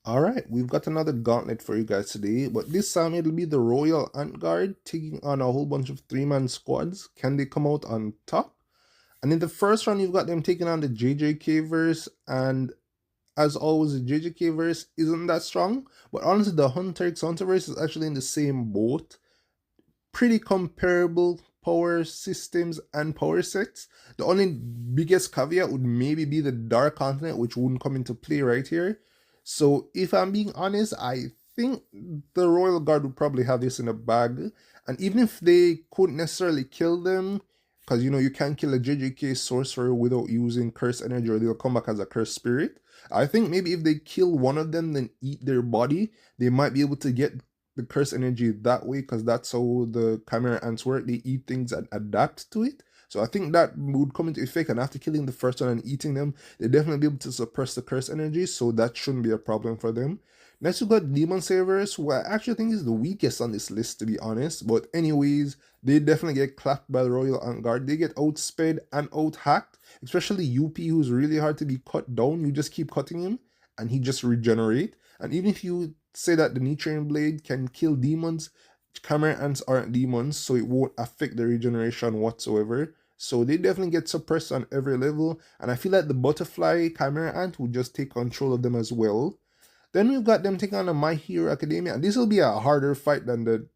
Alright, we've got another gauntlet for you guys today, but this time it'll be the Royal Ant Guard taking on a whole bunch of three-man squads. Can they come out on top? And in the first round, you've got them taking on the JJK verse, and as always, the JJK verse isn't that strong, but honestly, the Hunter x Hunter verse is actually in the same boat. Pretty comparable power systems and power sets. The only biggest caveat would maybe be the Dark Continent, which wouldn't come into play right here. So if I'm being honest, I think the Royal Guard would probably have this in a bag. And even if they couldn't necessarily kill them, because you can't kill a JJK sorcerer without using curse energy, or they'll come back as a cursed spirit. I think maybe if they kill one of them, then eat their body, they might be able to get the curse energy that way, because that's how the Chimera ants work. They eat things and adapt to it. So I think that would come into effect, and after killing the first one and eating them, they definitely be able to suppress the curse energy, so that shouldn't be a problem for them. Next we got Demon Savers, who I actually think is the weakest on this list, to be honest. But anyways, they definitely get clapped by the Royal Ant Guard. They get outsped and out-hacked, especially UP, who's really hard to be cut down. You just keep cutting him, and he just regenerate. And even if you say that the Nichiren Blade can kill demons, Chimera ants aren't demons, so it won't affect the regeneration whatsoever. So they definitely get suppressed on every level, and I feel like the butterfly Chimera ant would just take control of them as well. Then we've got them taking on a My Hero Academia, and this will be a harder fight than the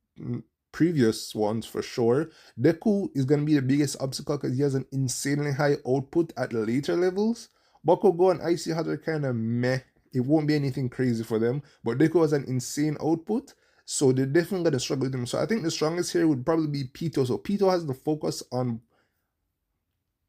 previous ones for sure. Deku is going to be the biggest obstacle because he has an insanely high output at later levels. Bakugo and Icy Hot are kind of meh. It won't be anything crazy for them, but Deku has an insane output, so they're definitely going to struggle with him. So I think the strongest here would probably be Pito. So Pito has the focus on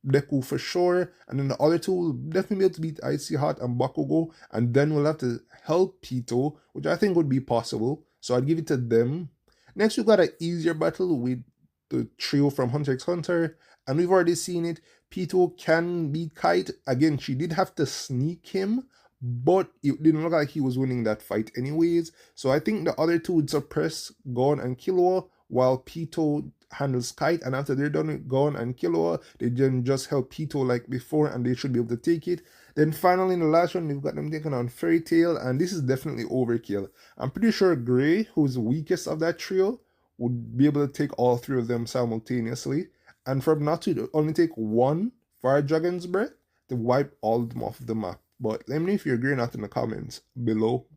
Deku for sure, and then the other two will definitely be able to beat Icy Hot and Bakugo, and then we'll have to help Pito, which I think would be possible, so I'd give it to them. Next, we've got an easier battle with the trio from Hunter x Hunter, and we've already seen it. Pito can beat Kite. Again, she did have to sneak him, but it didn't look like he was winning that fight anyways, so I think the other two would suppress Gon and Killua, while Pito handles Kite, and after they're done with Gon and Killua, they then just help Pito like before, and they should be able to take it. Then finally, in the last one, we've got them taking on Fairy Tail, and this is definitely overkill. I'm pretty sure Gray, who's the weakest of that trio, would be able to take all three of them simultaneously, and from not to only take one Fire Dragon's Breath to wipe all of them off the map. But let me know if you agree or not in the comments below.